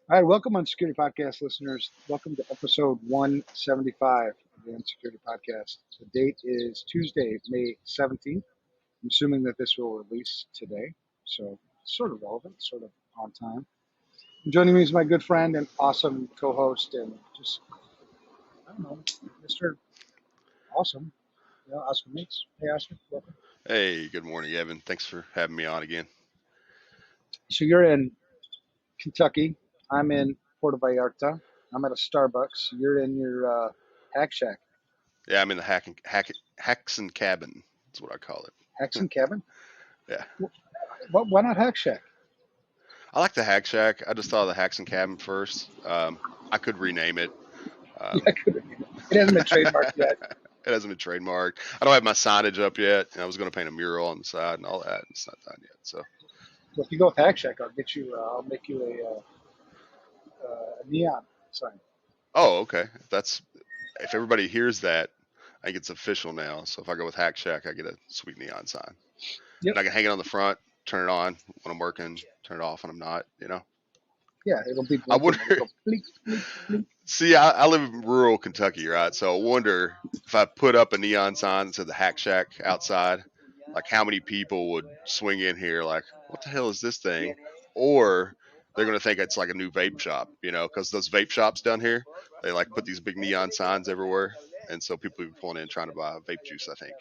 All right, welcome Unsecurity Podcast listeners. Welcome to episode 175 of the Unsecurity Podcast. The date is Tuesday, May 17th. I'm assuming that this will release today, so sort of relevant, sort of on time. And joining me is my good friend and awesome co-host and just, I don't know, Mr. Awesome, Oscar Minks. Hey, Oscar, welcome. Hey, good morning, Evan. Thanks for having me on again. So you're in Kentucky. I'm in Puerto Vallarta. I'm at a Starbucks. You're in your hack shack. Yeah, I'm in the Haxon cabin. That's what I call it. Hexen cabin? Yeah, Why not hack shack? I like the Hack Shack. I just thought of the Haxon cabin first. I could rename it. Yeah, Um, it hasn't been trademarked it yet. hasn't been trademarked. I don't have my signage up yet. And I was going to paint a mural on the side and all that. And it's not done yet. So, Well, if you go with Hack Shack, I'll get you. I'll make you a neon sign. oh, okay. If everybody hears that, I think it's official now. So if I go with Hack Shack, I get a sweet neon sign, Yep. and I can hang it on the front, turn it on when I'm working, turn it off when I'm not. Yeah, it'll be I blinking. wonder. It'll go blink, blink, blink. See, I live in rural Kentucky, right? So I wonder if I put up a neon sign that said the Hack Shack outside, like how many people would swing in here, like, what the hell is this thing? Or they're going to think it's like a new vape shop, because those vape shops down here, they like put these big neon signs everywhere. And so people be pulling in trying to buy vape juice, I think.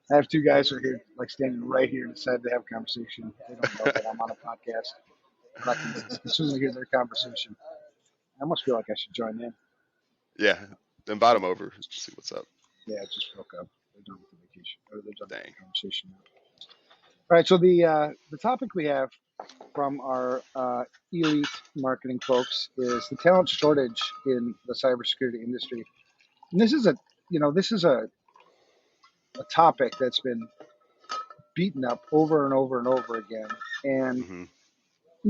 I have two guys who are here, like standing right here, and decided to have a conversation. They don't know that I'm on a podcast, but I can as soon as I hear their conversation, I almost feel like I should join in. Yeah, invite them over, see what's up. Yeah, it just broke up. They're done with the vacation, or they're done with Dang. the conversation now. All right, so the topic we have from our elite marketing folks is the talent shortage in the cybersecurity industry. And this is a topic that's been beaten up over and over and over again. And Hmm.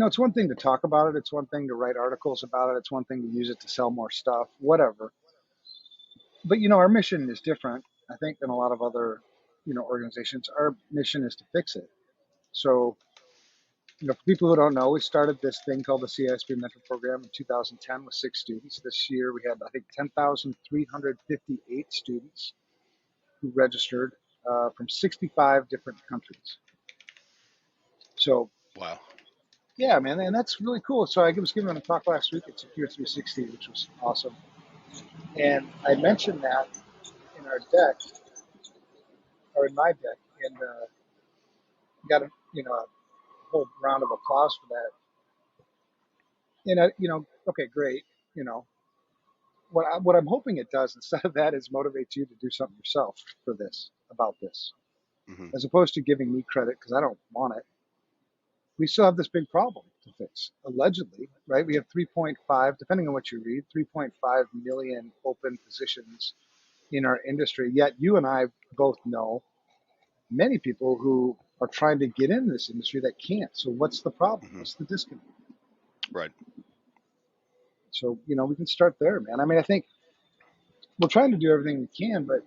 it's one thing to talk about it, it's one thing to write articles about it, it's one thing to use it to sell more stuff, whatever. But our mission is different, I think, than a lot of other organizations. Our mission is to fix it. So for people who don't know, we started this thing called the CISP Mentor Program in 2010 with 6 students. This year we had, I think, 10,358 students who registered from 65 different countries. So, Wow. yeah, man, and that's really cool. So I was giving a talk last week at Secure 360, which was awesome. And I mentioned that in our deck, or in my deck, and got a whole round of applause for that. And okay, great. You know, what I'm hoping it does instead of that is motivate you to do something yourself about this, Hmm. as opposed to giving me credit because I don't want it. We still have this big problem to fix, allegedly, right? We have 3.5, depending on what you read, 3.5 million open positions in our industry. Yet you and I both know many people who are trying to get in this industry that can't. So what's the problem? Hmm. What's the disconnect? Right. So we can start there, man. I mean, I think we're trying to do everything we can, but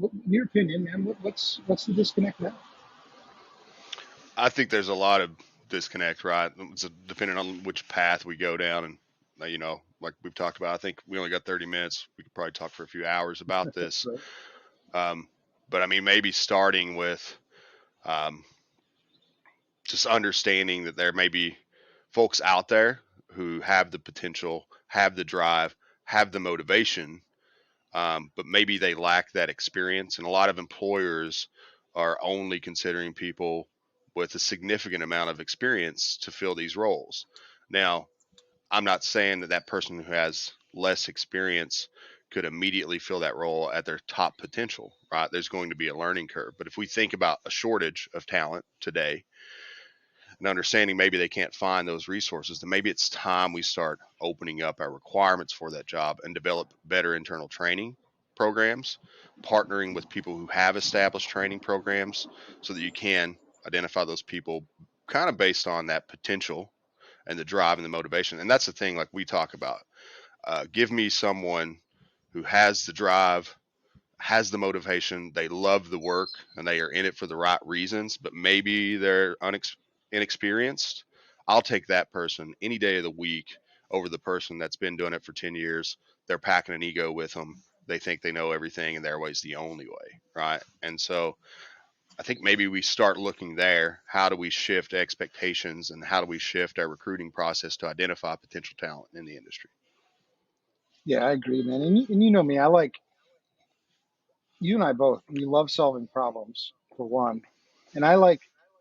in your opinion, man, what's the disconnect now? I think there's a lot of disconnect, right? It's depending on which path we go down, and like we've talked about. I think we only got 30 minutes. We could probably talk for a few hours about this. Right? Um, but I mean, maybe starting with um, just understanding that there may be folks out there who have the potential, have the drive, have the motivation, but maybe they lack that experience. And a lot of employers are only considering people with a significant amount of experience to fill these roles. Now, I'm not saying that that person who has less experience could immediately fill that role at their top potential, right? There's going to be a learning curve. But if we think about a shortage of talent today, and understanding maybe they can't find those resources, then maybe it's time we start opening up our requirements for that job and develop better internal training programs, partnering with people who have established training programs so that you can identify those people kind of based on that potential and the drive and the motivation. And that's the thing, like we talk about. Give me someone who has the drive, has the motivation, they love the work, and they are in it for the right reasons, but maybe they're inexperienced, I'll take that person any day of the week over the person that's been doing it for 10 years. They're packing an ego with them. They think they know everything and their way's the only way, right? And so I think maybe we start looking there. How do we shift expectations and how do we shift our recruiting process to identify potential talent in the industry? Yeah, I agree, man. And you know me, I like you and I both. We love solving problems for one, and I like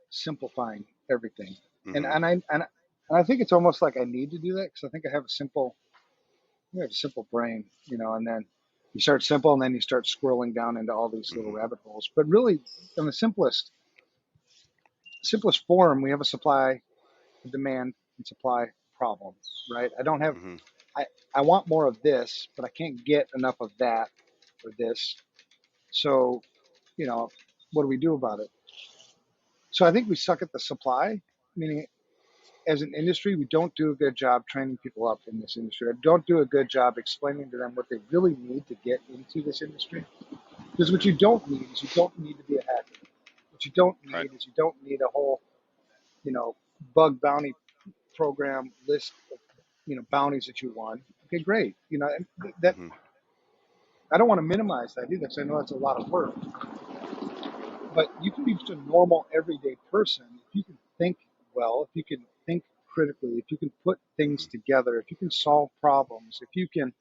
simplifying everything. And Mm-hmm. and I and, and I think it's almost like I need to do that because I think I have a simple, you have a simple brain, you know. And then you start simple, and then you start swirling down into all these little Mm-hmm. rabbit holes. But really, in the simplest form, we have a supply, a demand, and supply problem, right? I don't have Mm-hmm. I I want more of this, but I can't get enough of that or this. So, you know, what do we do about it? So I think we suck at the supply, meaning as an industry, we don't do a good job training people up in this industry. I don't do a good job explaining to them what they really need to get into this industry. Because what Mm-hmm. you don't need is you don't need to be a hacker. What you don't Right. need is you don't need a whole, you know, bug bounty program list of, you know, bounties that you won. Okay, great. You know, and that Mm-hmm. I don't want to minimize that either because I know that's a lot of work. But you can be just a normal, everyday person if you can think well, if you can think critically, if you can put things Mm-hmm. together, if you can solve problems, if you can,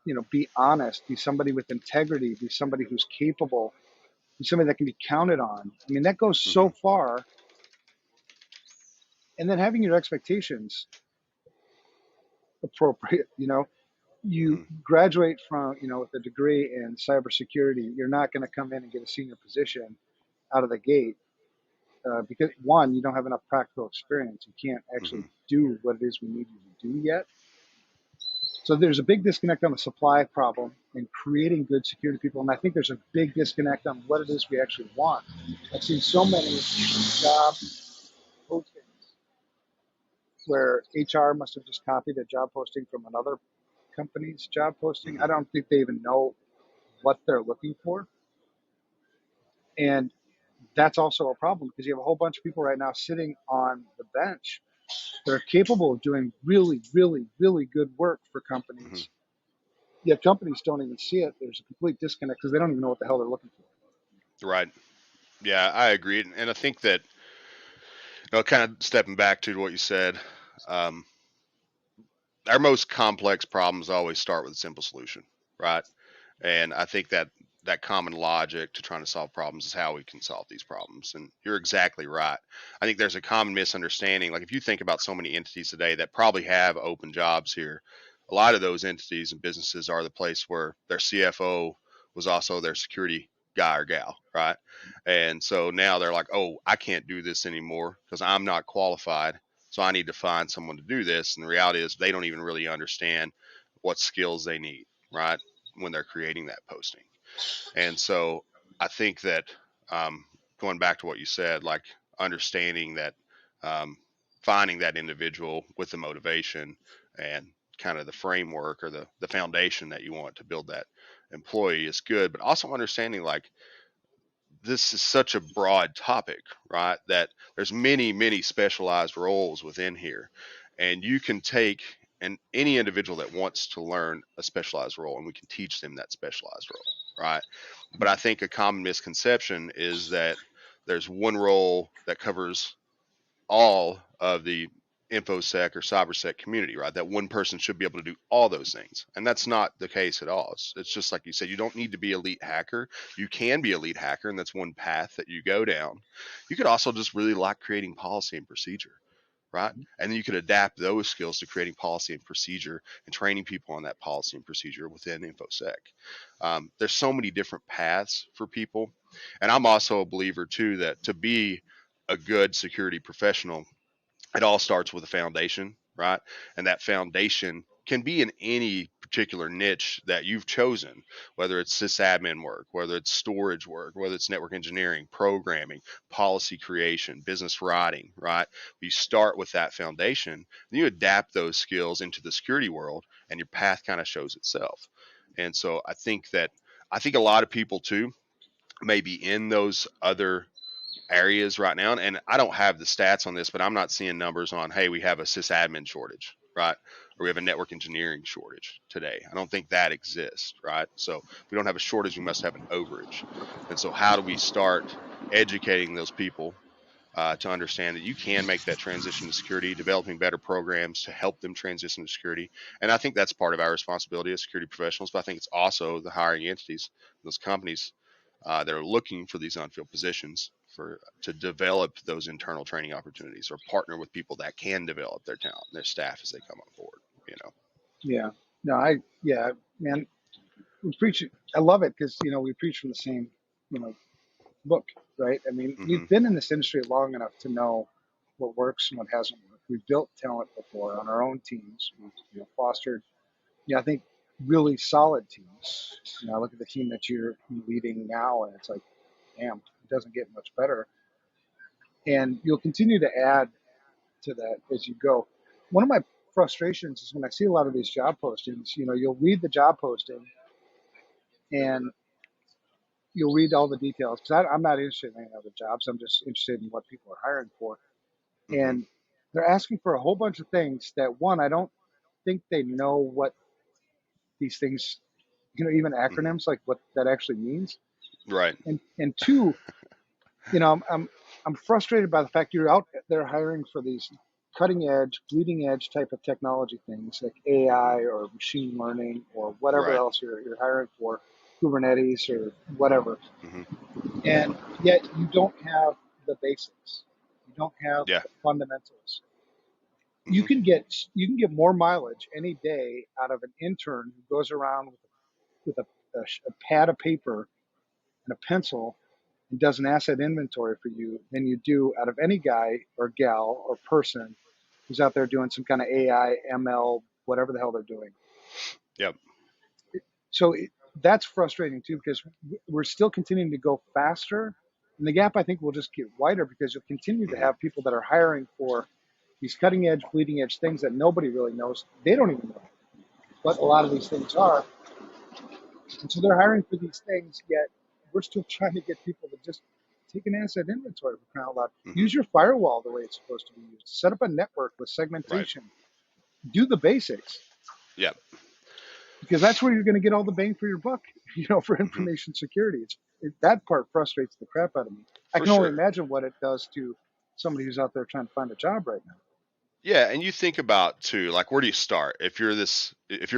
you know, be honest, be somebody with integrity, be somebody who's capable, be somebody that can be counted on. I mean, that goes Mm-hmm. so far. And then having your expectations appropriate, you know, you Mm-hmm. graduate from, you know, with a degree in cybersecurity, you're not going to come in and get a senior position out of the gate because one, you don't have enough practical experience. You can't actually Mm-hmm. do what it is we need you to do yet. So there's a big disconnect on the supply problem and creating good security people. And I think there's a big disconnect on what it is we actually want. I've seen so many job postings where HR must have just copied a job posting from another company's job posting. I Mm-hmm. don't think they even know what they're looking for. And that's also a problem because you have a whole bunch of people right now sitting on the bench that are capable of doing really, really, really good work for Mm-hmm. companies. Yet companies don't even see it. There's a complete disconnect because they don't even know what the hell they're looking for. Right. Yeah, I agree. And I think that, kind of stepping back to what you said, um, our most complex problems always start with a simple solution, right? And I think that that common logic to trying to solve problems is how we can solve these problems. And you're exactly right. I think there's a common misunderstanding. Like if you think about so many entities today that probably have open jobs here, a lot of those entities and businesses are the place where their CFO was also their security guy or gal, right? And so now they're like, oh, I can't do this anymore because I'm not qualified. So I need to find someone to do this. And the reality is they don't even really understand what skills they need, right? When they're creating that posting. And so I think that, going back to what you said, like understanding that, um, finding that individual with the motivation and kind of the framework or the foundation that you want to build that employee is good, but also understanding like this is such a broad topic, right? That there's many specialized roles within here, and you can take any individual that wants to learn a specialized role, and we can teach them that specialized role, right? But I think a common misconception is that there's one role that covers all of the infosec or cybersec community, right? That one person should be able to do all those things. And that's not the case at all. It's just like you said, you don't need to be elite hacker. You can be elite hacker, and that's one path that you go down. You could also just really like creating policy and procedure, right? And then you could adapt those skills to creating policy and procedure and training people on that policy and procedure within infosec. There's so many different paths for people. And I'm also a believer too that to be a good security professional, it all starts with a foundation, right? And that foundation can be in any particular niche that you've chosen, whether it's sysadmin work, whether it's storage work, whether it's network engineering, programming, policy creation, business writing, right? You start with that foundation, then you adapt those skills into the security world, and your path kind of shows itself. And so I think a lot of people too, maybe in those other areas right now, and I don't have the stats on this, but I'm not seeing numbers on, hey, we have a sysadmin shortage, right? Or we have a network engineering shortage today. I don't think that exists, right? So if we don't have a shortage, we must have an overage. And so how do we start educating those people to understand that you can make that transition to security, developing better programs to help them transition to security? And I think that's part of our responsibility as security professionals, but I think it's also the hiring entities, those companies that are looking for these unfilled positions for to develop those internal training opportunities or partner with people that can develop their talent, their staff as they come on board. You know. Yeah. No, yeah, man, we preach it. I love it because, we preach from the same, you know, book, right? I mean, Mm-hmm. we've been in this industry long enough to know what works and what hasn't worked. We've built talent before on our own teams. We've, fostered, I think really solid teams. I look at the team that you're leading now, and it's like, damn, it doesn't get much better. And you'll continue to add to that as you go. One of my frustrations is when I see a lot of these job postings, you'll read the job posting and you'll read all the details because I'm not interested in any other jobs. I'm just interested in what people are hiring for. Mm-hmm. And they're asking for a whole bunch of things that, one, I don't think they know what these things, even Mm-hmm. acronyms, like what that actually means. Right. And two, I'm frustrated by the fact you're out there hiring for these cutting edge, bleeding edge type of technology things like Mm-hmm. AI or machine learning or whatever Right. else you're hiring for, Kubernetes or whatever. Mm-hmm. And yet you don't have the basics. You don't have Yeah. the fundamentals. You Mm-hmm. can get you can get more mileage any day out of an intern who goes around with a pad of paper and a pencil and does an asset inventory for you than you do out of any guy or gal or person who's out there doing some kind of AI, ML, whatever the hell they're doing. Yep. So that's frustrating too because we're still continuing to go faster, and the gap I think will just get wider because you'll continue to Mm-hmm. have people that are hiring for these cutting edge, bleeding edge things that nobody really knows. They don't even know what a lot of these things are, and so they're hiring for these things. Yet we're still trying to get people to just take an asset inventory for crying out loud. Mm-hmm. Use your firewall the way it's supposed to be used. Set up a network with Right. segmentation. Do the basics Yep. because that's where you're going to get all the bang for your buck. For Mm-hmm. information security, that part frustrates the crap out of me. I For can only sure. imagine what it does to somebody who's out there trying to find a job right now. Yeah, and you think about too, like where do you start? If you're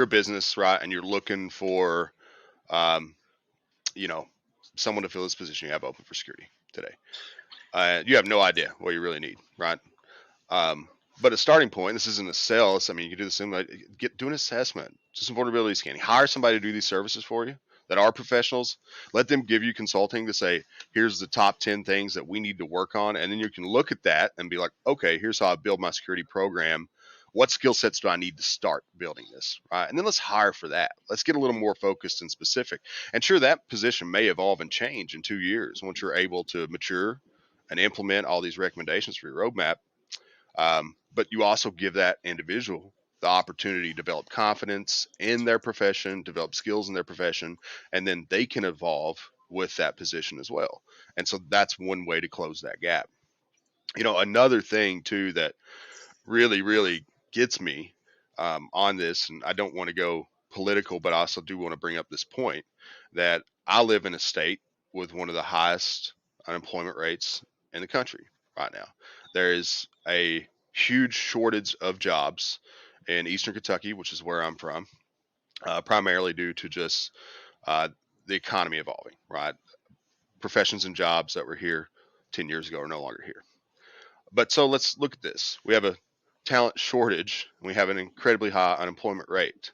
a business, right, and you're looking for, um, you know, someone to fill this position you have open for security today, you have no idea what you really need, right? Um, but a starting point, this isn't a sales. I mean, you can do the same, like, do an assessment, do some vulnerability scanning, hire somebody to do these services for you that are professionals. Let them give you consulting to say, here's the top 10 things that we need to work on. And then you can look at that and be like, okay, here's how I build my security program. What skill sets do I need to start building this? Right. And then let's hire for that. Let's get a little more focused and specific. And sure, that position may evolve and change in 2 years once you're able to mature and implement all these recommendations for your roadmap. But you also give that individual the opportunity to develop confidence in their profession, develop skills in their profession, and then they can evolve with that position as well. And so that's one way to close that gap. Another thing too that really, really gets me on this, and I don't want to go political, but I also do want to bring up this point that I live in a state with one of the highest unemployment rates in the country right now. There is a huge shortage of jobs in Eastern Kentucky, which is where I'm from, primarily due to just uh, the economy evolving, right? Professions and jobs that were here 10 years ago are no longer here. But so let's look at this. We have a talent shortage. And we have an incredibly high unemployment rate.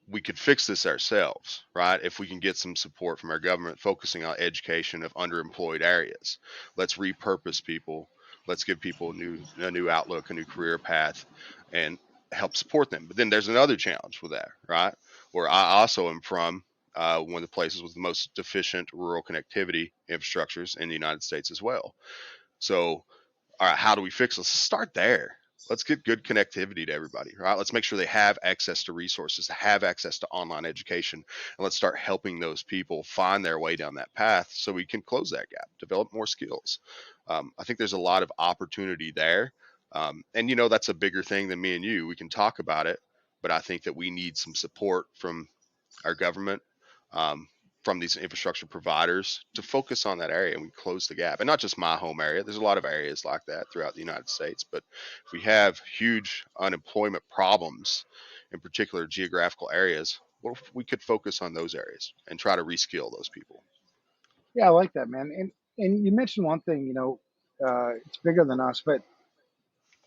We could fix this ourselves, right? If we can get some support from our government focusing on education of underemployed areas. Let's repurpose people. Let's give people a new outlook, a new career path, and help support them. But then there's another challenge with that, right? Where I also am from one of the places with the most deficient rural connectivity infrastructures in the United States as well. So all right, how do we fix this? Start there. let's get good connectivity to everybody, right? Let's make sure they have access to resources, have access to online education, and let's start helping those people find their way down that path so we can close that gap, develop more skills. I think there's a lot of opportunity there. And, that's a bigger thing than me and you. We can talk about it, but I think that we need some support from our government, um, from these infrastructure providers to focus on that area and we close the gap. And not just my home area. There's a lot of areas like that throughout the United States. But if we have huge unemployment problems in particular geographical areas, what if we could focus on those areas and try to reskill those people? Yeah, I like that, man. And you mentioned one thing, it's bigger than us, but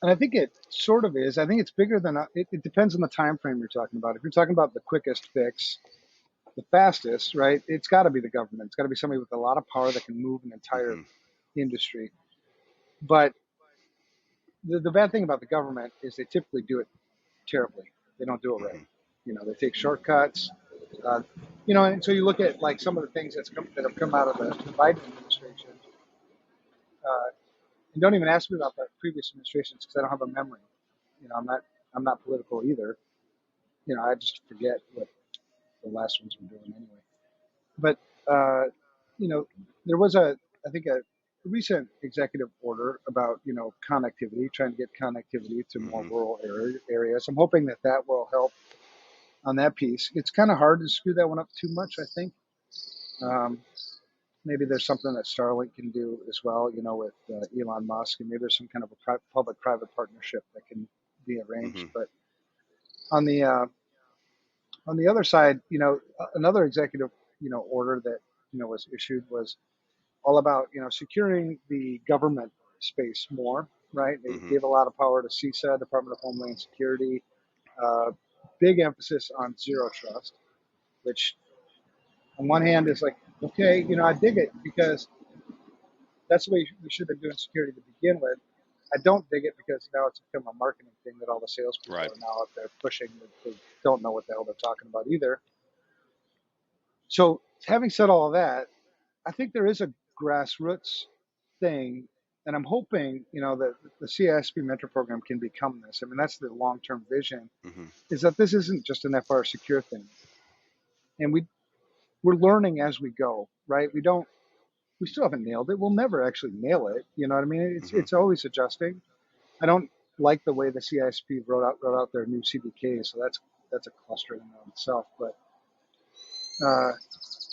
and I think it sort of is. I think it's bigger than it depends on the time frame you're talking about. If you're talking about the quickest fix, the fastest, right? It's got to be the government. It's got to be somebody with a lot of power that can move an entire Mm-hmm. industry. But the bad thing about the government is they typically do it terribly. They don't do it right. Mm-hmm. They take shortcuts. Uh, and so you look at like some of the things that have come out of the Biden administration. And don't even ask me about the previous administrations because I don't have a memory. I'm not political either. I just forget what the last ones were doing anyway. But uh, you know, there was I think a recent executive order about connectivity, trying to get connectivity to more Mm-hmm. rural areas. I'm hoping that will help on that piece. It's kind of hard to screw that one up too much, I think. Um, maybe there's something that Starlink can do as well, with Elon Musk, and maybe there's some kind of a public-private partnership that can be arranged. Mm-hmm. But on the uh, on the other side, another executive, order that was issued was all about securing the government space more. Right? They Mm-hmm. gave a lot of power to CISA, Department of Homeland Security. Uh, Big emphasis on zero trust, which on one hand is like, okay, I dig it because that's the way we should have been doing security to begin with. I don't dig it because now it's become a marketing thing that all the salespeople Right. are now out there pushing that they don't know what the hell they're talking about either. So, having said all of that, I think there is a grassroots thing, and I'm hoping, that the CISP mentor program can become this. I mean, that's the long-term vision, Mm-hmm. is that this isn't just an FRSecure thing, and we're learning as we go, right? We still haven't nailed it. We'll never actually nail it. You know what I mean? It's Mm-hmm. it's always adjusting. I don't like the way the CISP wrote out their new CDK, so that's a cluster in and of itself. But uh,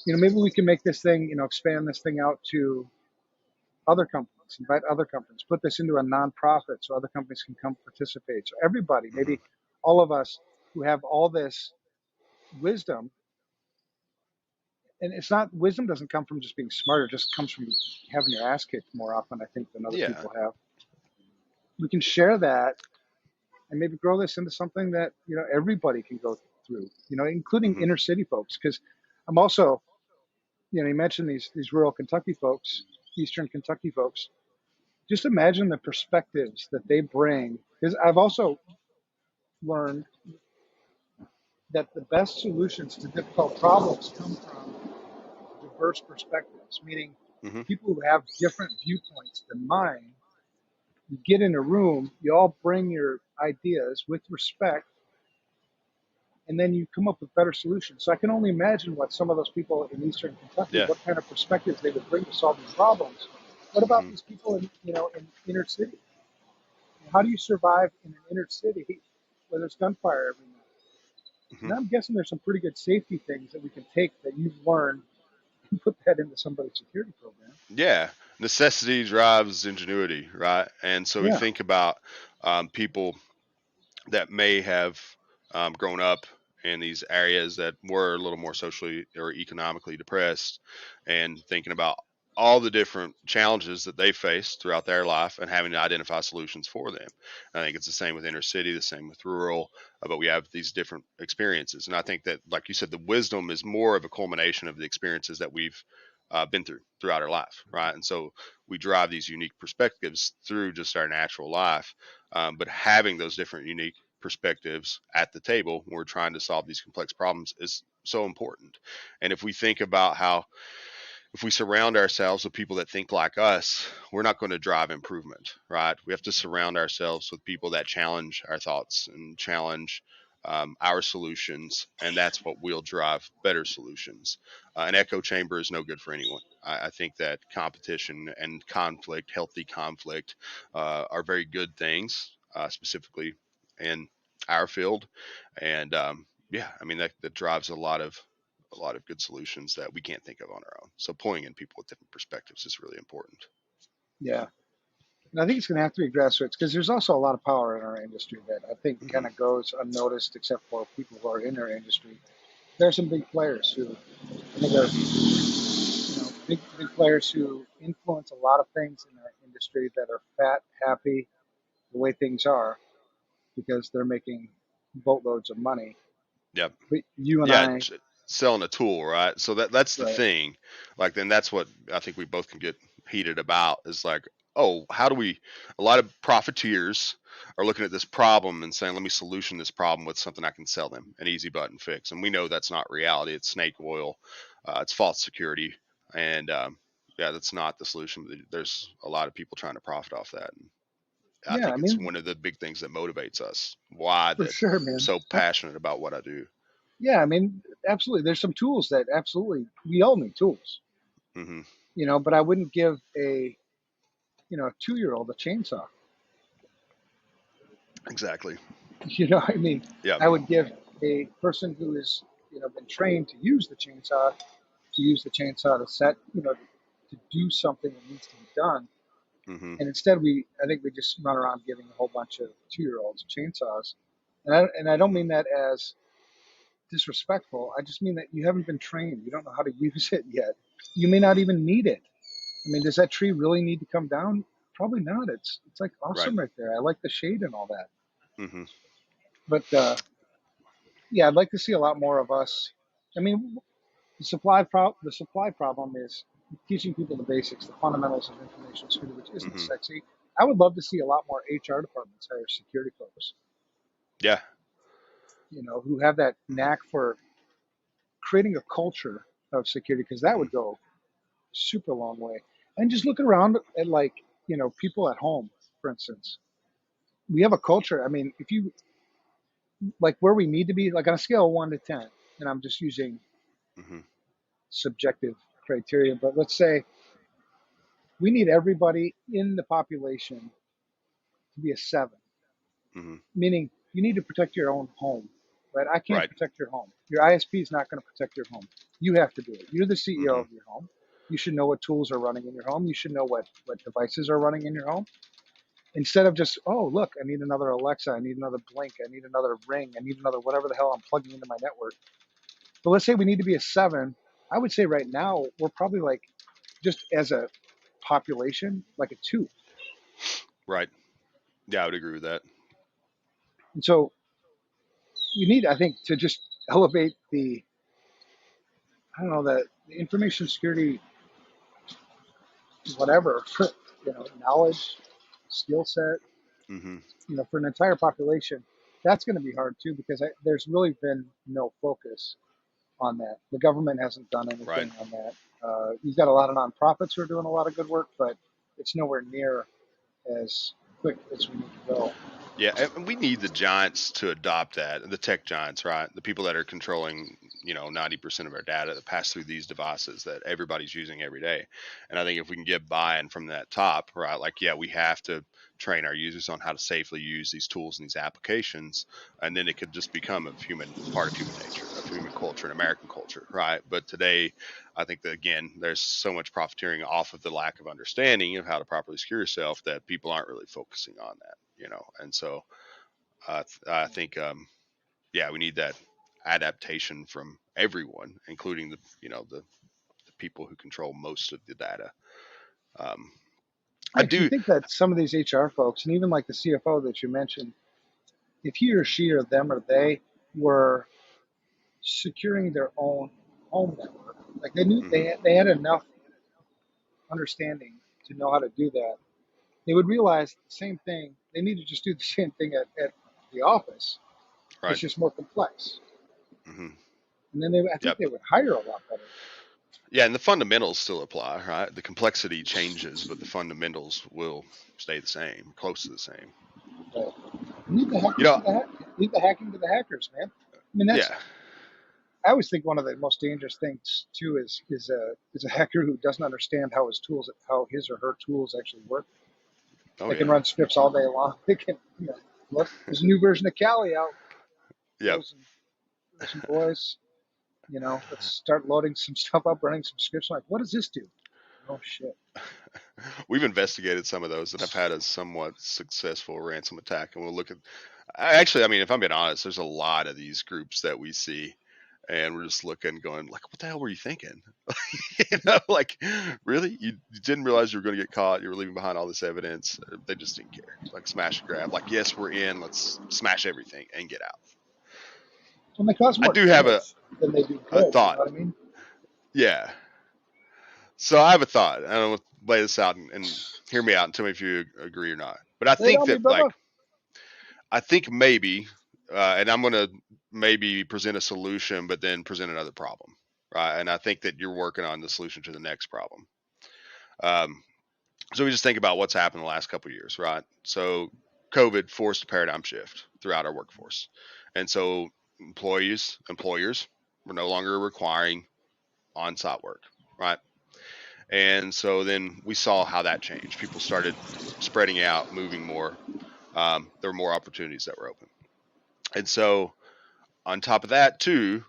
maybe we can make this thing, expand this thing out to other companies, invite other companies, put this into a nonprofit so other companies can come participate. So everybody, Mm-hmm. maybe all of us who have all this wisdom, and it's not wisdom doesn't come from just being smarter, it just comes from having your ass kicked more often, I think, than other Yeah. people have. We can share that and maybe grow this into something that everybody can go through, including Mm-hmm. inner city folks. Because I'm also, you mentioned these rural Kentucky folks, Eastern Kentucky folks. Just imagine the perspectives that they bring. Because I've also learned that the best solutions to difficult problems come from diverse perspectives, meaning Mm-hmm. people who have different viewpoints than mine. You get in a room, you all bring your ideas with respect, and then you come up with better solutions. So I can only imagine what some of those people in Eastern Kentucky, Yeah. what kind of perspectives they would bring to solving problems. What about Mm-hmm. these people in inner city? How do you survive in an inner city where there's gunfire every night? Mm-hmm. And I'm guessing there's some pretty good safety things that we can take that you've learned and put that into somebody's security program. Yeah, necessity drives ingenuity, right? And so we Yeah. think about people that may have grown up in these areas that were a little more socially or economically depressed, and thinking about all the different challenges that they face throughout their life and having to identify solutions for them. I think it's the same with inner city, the same with rural, but we have these different experiences. And I think that, like you said, the wisdom is more of a culmination of the experiences that we've been throughout our life, right? And so we drive these unique perspectives through just our natural life, but having those different unique perspectives at the table when we're trying to solve these complex problems is so important. And if we think about how if we surround ourselves with people that think like us, we're not going to drive improvement, right? We have to surround ourselves with people that challenge our thoughts and challenge our solutions, and that's what will drive better solutions. An echo chamber is no good for anyone. I think that competition and conflict, healthy conflict, are very good things, specifically in our field, and yeah, I mean that drives a lot of good solutions that we can't think of on our own. So pulling in people with different perspectives is really important. Yeah. And I think it's going to have to be grassroots because there's also a lot of power in our industry that I think Hmm. kind of goes unnoticed except for people who are in our industry. There are some big players who, I think, are big players who influence a lot of things in our industry that are fat, happy the way things are because they're making boatloads of money. Yep. But you and Yeah, I, selling a tool, right? So that's the right? thing. Like then that's what I think we both can get heated about is like, oh, how do we? A lot of profiteers are looking at this problem and saying, let me solution this problem with something I can sell them, an easy button fix. And we know that's not reality. It's snake oil. It's false security, and yeah, that's not the solution. There's a lot of people trying to profit off that. And I Yeah, I think it's mean, one of the big things that motivates us. Why for that sure, I'm man. so passionate about what I do. Yeah, I mean, absolutely. There's some tools that absolutely we all need tools, Hmm. but I wouldn't give a 2-year-old a chainsaw. Exactly. I mean, Yeah. I would give a person who is, been trained to use the chainsaw to set, to do something that needs to be done. Hmm. And instead, I think we just run around giving a whole bunch of 2-year-olds chainsaws. And I don't Hmm. mean that as disrespectful. I just mean that you haven't been trained. You don't know how to use it yet. You may not even need it. I mean, does that tree really need to come down? Probably not. It's like Right. awesome right there. I like the shade and all that. Hmm. But yeah, I'd like to see a lot more of us. I mean, the supply problem is teaching people the basics, the fundamentals of information security, which isn't Hmm. sexy. I would love to see a lot more HR departments hire security folks, Yeah. who have that Hmm. knack for creating a culture of security, because that Hmm. would go super long way. And just look around at, like, people at home, for instance. We have a culture. I mean, if you like where we need to be, like on a scale of 1 to 10, and I'm just using Hmm. subjective criteria, but let's say we need everybody in the population to be a 7, Hmm. meaning you need to protect your own home, right? I can't Right. protect your home. Your ISP is not going to protect your home. You have to do it. You're the CEO Hmm. of your home. You should know what tools are running in your home. You should know what devices are running in your home. Instead of just, oh, look, I need another Alexa, I need another Blink, I need another Ring, I need another whatever the hell I'm plugging into my network. But let's say we need to be a 7. I would say right now we're probably like, just as a population, like a 2. Right. Yeah, I would agree with that. And so we need, I think, to just elevate the, I don't know, the information security, whatever, knowledge, skill set, Hmm. for an entire population. That's going to be hard too because there's really been no focus on that. The government hasn't done Right. anything on that. You've got a lot of nonprofits who are doing a lot of good work, but it's nowhere near as quick as we need to go. Yeah, and we need the giants to adopt that, the tech giants, right? The people that are controlling, 90% of our data that pass through these devices that everybody's using every day. And I think if we can get buy-in from that top, right, like, yeah, we have to train our users on how to safely use these tools and these applications, and then it could just become part of human nature, of human culture and American culture, right? But today, I think that again, there's so much profiteering off of the lack of understanding of how to properly secure yourself that people aren't really focusing on that. And so I think, yeah, we need that adaptation from everyone, including the people who control most of the data. Um, I Right. Do you do. think that some of these HR folks, and even like the CFO that you mentioned, if he or she or them or they were securing their own home network, like they knew Hmm. they had enough understanding to know how to do that, they would realize the same thing. They need to just do the same thing at the office. It's Right. just more complex. Hmm. And then I think Yep. they would hire a lot better. Yeah, and the fundamentals still apply, right? The complexity changes, but the fundamentals will stay the same, close to the same. But leave the You hackers know, to leave the hacking to the hackers, man. I mean, that's yeah. I always think one of the most dangerous things too is a hacker who doesn't understand how his or her tools actually work. Oh They can yeah. run scripts all day long. They can, look, there's a new version of Kali out, Yep. girls and boys. Let's start loading some stuff up, running some scripts. I'm like, what does this do? Oh shit. We've investigated some of those that have had a somewhat successful ransom attack, and we'll look at. Actually, I mean, if I'm being honest, there's a lot of these groups that we see, and we're just looking, going like, "What the hell were you thinking?" Like, really, you didn't realize you were going to get caught. You were leaving behind all this evidence. They just didn't care. Like smash and grab. Like, yes, we're in. Let's smash everything and get out. When they cause I more do have damage than they do a good, you know thought. what I mean? Yeah. So I have a thought. I don't lay this out and hear me out and tell me if you agree or not. But I Lay it think on me, that brother. I think maybe, and I'm going to maybe present a solution, but then present another problem, right? And I think that you're working on the solution to the next problem. Um, so we just think about what's happened the last couple of years, right? So COVID forced a paradigm shift throughout our workforce, and so employers were no longer requiring on-site work, right? And so then we saw how that changed. People started spreading out, moving more. There were more opportunities that were open, and so on top of that too,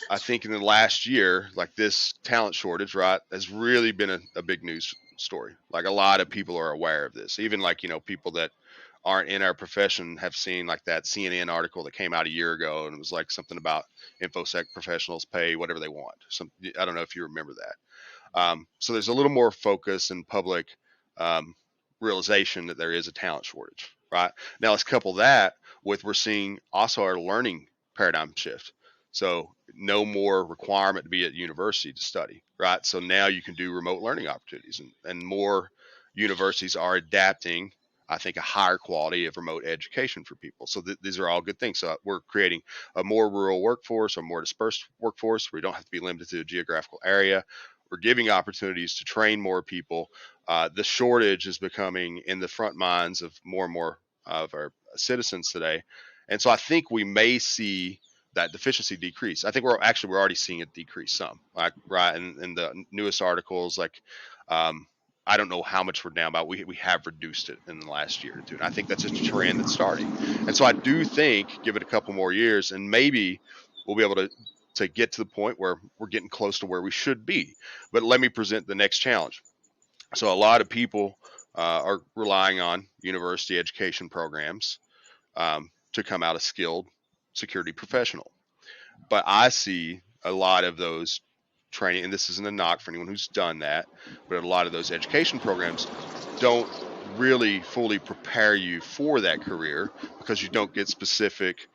I think in the last year, like this talent shortage, right, has really been a big news story. Like a lot of people are aware of this. Even like, people that aren't in our profession have seen like that CNN article that came out a year ago, and it was like something about infosec professionals pay whatever they want. I don't know if you remember that. So there's a little more focus and public um, realization that there is a talent shortage, right? Now let's couple that with we're seeing also our learning paradigm shift. So no more requirement to be at university to study, right? So now you can do remote learning opportunities, and more universities are adapting, I think, a higher quality of remote education for people. So these are all good things. So we're creating a more rural workforce, a more dispersed workforce where you don't have to be limited to a geographical area. We're giving opportunities to train more people. The shortage is becoming in the front minds of more and more of our citizens today. And so I think we may see that deficiency decrease. I think we're already seeing it decrease some, like right in the newest articles. Like, I don't know how much we're down, but we have reduced it in the last year or two, and I think that's just a trend that's starting. And so I do think, give it a couple more years, and maybe we'll be able to get to the point where we're getting close to where we should be. But let me present the next challenge. So a lot of people are relying on university education programs to come out a skilled security professional. But I see a lot of those training, and this isn't a knock for anyone who's done that, but a lot of those education programs don't really fully prepare you for that career because you don't get specific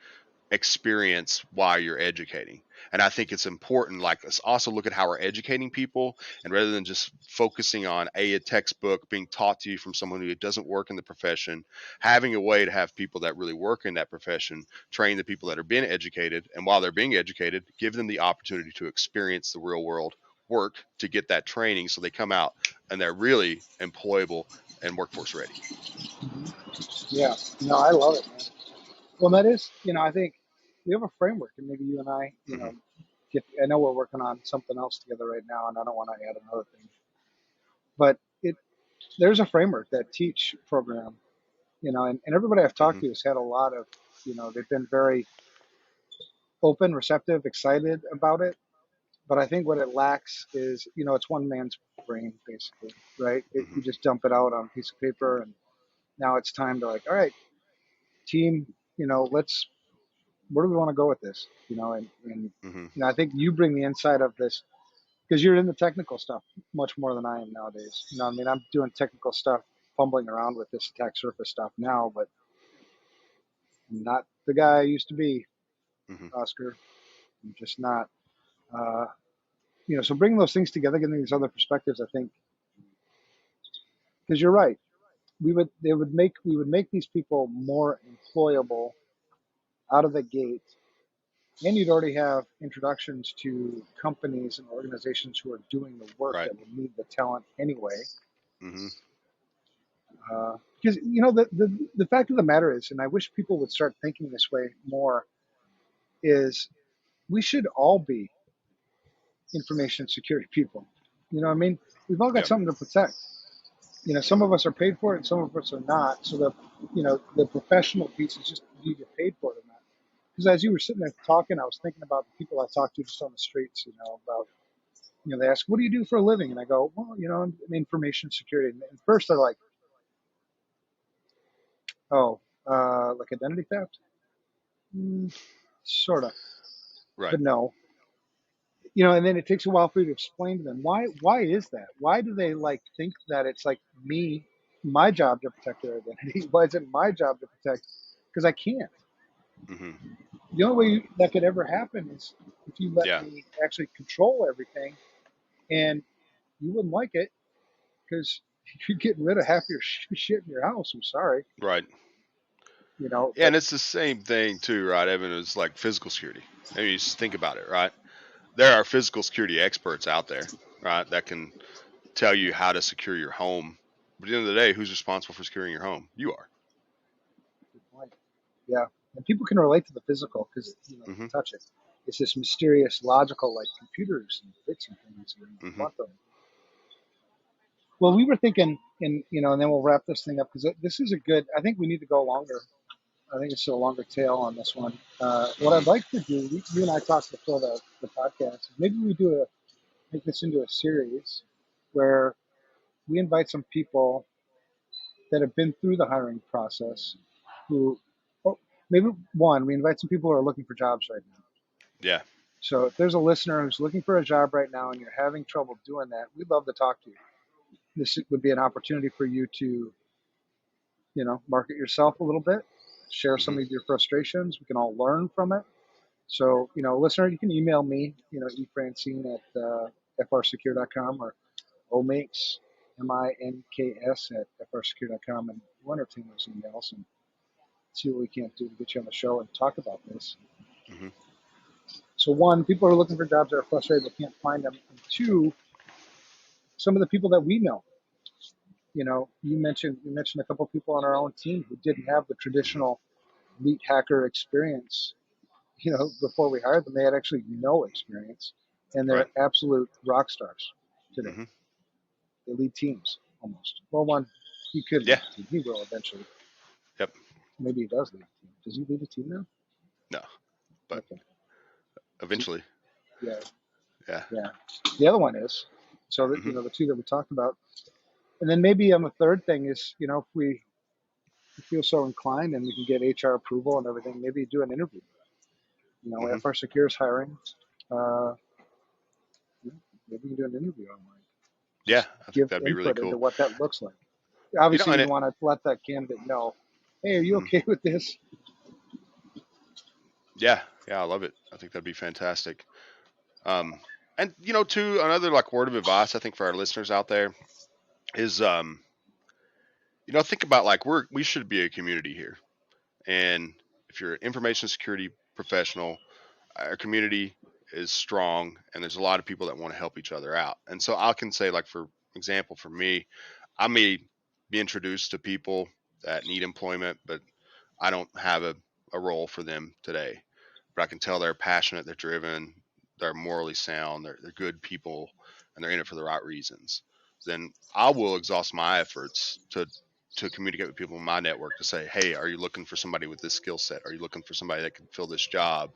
experience while you're educating. And I think it's important, like, let's also look at how we're educating people, and rather than just focusing on a textbook being taught to you from someone who doesn't work in the profession, having a way to have people that really work in that profession train the people that are being educated, and while they're being educated, give them the opportunity to experience the real world work to get that training so they come out and they're really employable and workforce ready. Yeah. No, I love it, man. Well, that is, I think we have a framework, and maybe you and I, Mm-hmm. I know we're working on something else together right now, and I don't want to add another thing, but there's a framework, that teach program, and everybody I've talked Mm-hmm. to has had a lot of, they've been very open, receptive, excited about it. But I think what it lacks is, it's one man's brain, basically, right? Mm-hmm. You just dump it out on a piece of paper, and now it's time to, like, all right, team, where do we want to go with this? Mm-hmm. I think you bring the insight of this because you're in the technical stuff much more than I am nowadays. I mean, I'm doing technical stuff, fumbling around with this attack surface stuff now, but I'm not the guy I used to be, Mm-hmm. Oscar. I'm just not. Uh, so bringing those things together, getting these other perspectives, I think, because you're right, we would make these people more employable out of the gate and you'd already have introductions to companies and organizations who are doing the work Right. that would need the talent anyway. Hmm. Because the fact of the matter is, and I wish people would start thinking this way more, is we should all be information security people. You know what I mean? We've all got Yep. something to protect. Some of us are paid for it and some of us are not. So the professional piece is just do you get paid for it or not? Because as you were sitting there talking, I was thinking about the people I talk to just on the streets, about, they ask, what do you do for a living? And I go, well, I'm in information security. And at first they're like, oh, like identity theft? Sort of, Right. but no. And then it takes a while for you to explain to them why is that? Why do they like think that it's like my job to protect their identity? Why is it my job to protect? Because I can't. Hmm. The only way that could ever happen is if you let Yeah. me actually control everything, and you wouldn't like it because you're getting rid of half your shit in your house. I'm sorry, Right. Yeah, but and it's the same thing too, right, Evan? It's like physical security. I mean, you just think about it, right? There are physical security experts out there, right, that can tell you how to secure your home. But at the end of the day, who's responsible for securing your home? You are. yeah, and people can relate to the physical because they Hmm. can touch it. It's this mysterious, logical, like computers and bits and things and Hmm. quantum. Well, we were thinking, and then we'll wrap this thing up because this is a good. I think we need to go longer. I think it's a longer tail on this one. What Hmm. I'd like to do, you and I talked before the podcast. Maybe we make this into a series where we invite some people that have been through the hiring process, who, oh, maybe one, we invite some people who are looking for jobs right now. Yeah. So if there's a listener who's looking for a job right now and you're having trouble doing that, we'd love to talk to you. This would be an opportunity for you to, market yourself a little bit, share Hmm. some of your frustrations. We can all learn from it. So, listener, you can email me, efrancine at FRSecure.com or ominks, MINKS at FRSecure.com, and we'll entertain those emails and see what we can't do to get you on the show and talk about this. Hmm. So, one, people are looking for jobs that are frustrated they can't find them. And two, some of the people that we know. You mentioned a couple of people on our own team who didn't have the Hmm. traditional elite hacker experience. Before we hired them, they had actually no experience, and Right. they're absolute rock stars today. Hmm. They lead teams almost. Well, one, he could lead Yeah. a team. He will eventually. Yep. Maybe he does lead a team. Does he lead a team now? No, but Okay. eventually. Yeah, Yeah. yeah. The other one is, so that Hmm. the two that we talked about, and then maybe on the third thing is, if we feel so inclined and we can get HR approval and everything, maybe do an interview. Hmm. FR Secure is hiring. Uh, Maybe we can do an interview online. Yeah, Just I think give that'd be really input into cool. what that looks like. Obviously, And we it. want to let that candidate know, hey, are you Mhm. okay with this? Yeah. Yeah, I love it. I think that'd be fantastic. Um, and too, another like word of advice I think for our listeners out there is, think about like we should be a community here, and if you're an information security professional, our community is strong, and there's a lot of people that want to help each other out. And so I can say, like for example, for me, I may be introduced to people that need employment, but I don't have a role for them today. But I can tell they're passionate, they're driven, they're morally sound, they're good people, and they're in it for the right reasons. Then I will exhaust my efforts to communicate with people in my network to say, hey, are you looking for somebody with this skill set? Are you looking for somebody that can fill this job?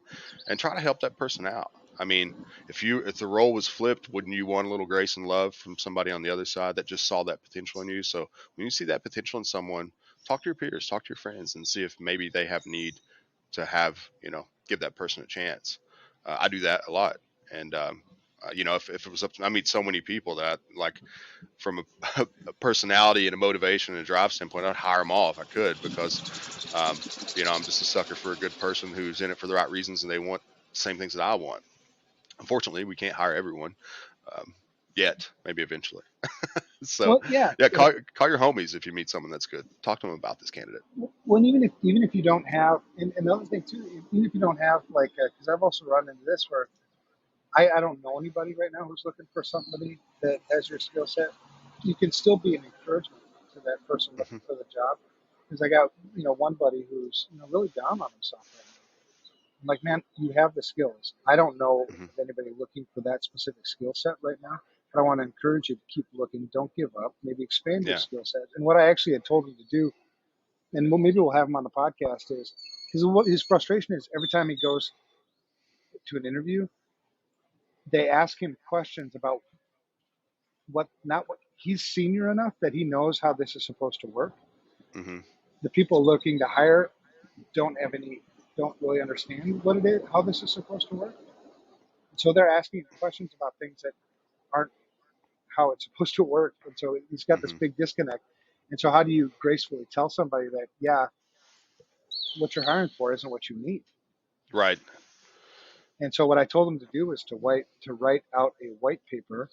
And try to help that person out. I mean, if the role was flipped, wouldn't you want a little grace and love from somebody on the other side that just saw that potential in you? So when you see that potential in someone, talk to your peers, talk to your friends, and see if maybe they have need to give that person a chance. I do that a lot, and if it was up to, I meet so many people that like from a personality and a motivation and a drive standpoint, I'd hire them all if I could because um, I'm just a sucker for a good person who's in it for the right reasons and they want the same things that I want. Unfortunately, we can't hire everyone. Um, yet. Maybe eventually. So Well, yeah. yeah, call your homies if you meet someone that's good. Talk to them about this candidate. Well, and even if you don't have, and another thing too, even if you don't have like, because I've also run into this where I don't know anybody right now who's looking for somebody that has your skill set. You can still be an encouragement to that person Hmm. looking for the job. Because I got one buddy who's really down on himself right now. I'm like, man, you have the skills. I don't know Hmm. of anybody looking for that specific skill set right now. But I want to encourage you to keep looking. Don't give up. Maybe expand your Yeah. skill set. And what I actually had told him to do, and maybe we'll have him on the podcast, is because what his frustration is every time he goes to an interview, they ask him questions about not what he's senior enough that he knows how this is supposed to work. Hmm. The people looking to hire don't really understand what it is, how this is supposed to work. So they're asking questions about things that aren't how it's supposed to work. And so he's got this Hmm. big disconnect. And so how do you gracefully tell somebody that, yeah, what you're hiring for isn't what you need? Right. And so what I told him to do was to write out a white paper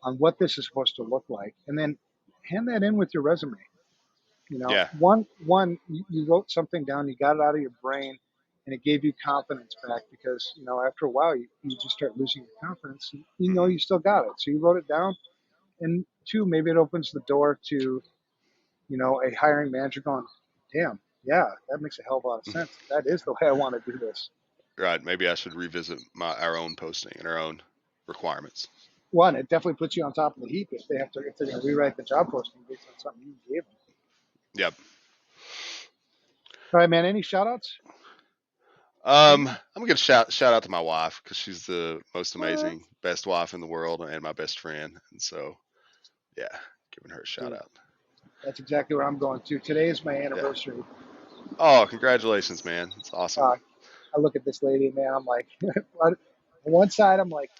on what this is supposed to look like, and then hand that in with your resume. Yeah. You wrote something down, you got it out of your brain, and it gave you confidence back because after a while you just start losing your confidence. You know Hmm. you still got it, so you wrote it down. And two, maybe it opens the door to a hiring manager going, damn, yeah, that makes a hell of a lot of sense. That is the way I want to do this. Right. Maybe I should revisit our own posting and our own requirements. One, it definitely puts you on top of the heap if they're going to rewrite the job posting based on something you gave them. Yep. All right, man. Any shout outs? I'm gonna shout out to my wife because she's the most What? amazing, best wife in the world, and my best friend. And so, yeah, giving her a shout Dude, out. that's exactly where I'm going to. Today is my Yeah. anniversary. Oh, congratulations, man! It's awesome. Uh, I look at this lady, man. I'm like, on one side, I'm like,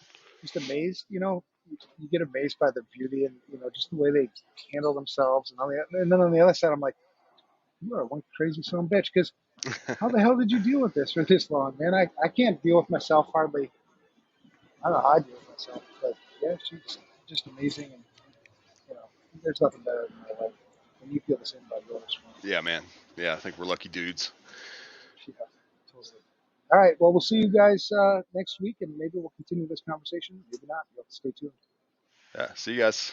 just amazed. You get amazed by the beauty and just the way they handle themselves. And then on the other side, I'm like, you are one crazy son of a bitch. Because how the hell did you deal with this for this long, man? I can't deal with myself hardly. I don't know how I deal with myself, but yeah, she's just amazing, and you know, there's nothing better than my life. And you feel the same about yours. Yeah, man. Yeah, I think we're lucky dudes. Yeah, totally. All right. Well, we'll see you guys next week, and maybe we'll continue this conversation. Maybe not. You'll have to stay tuned. Yeah. See you guys.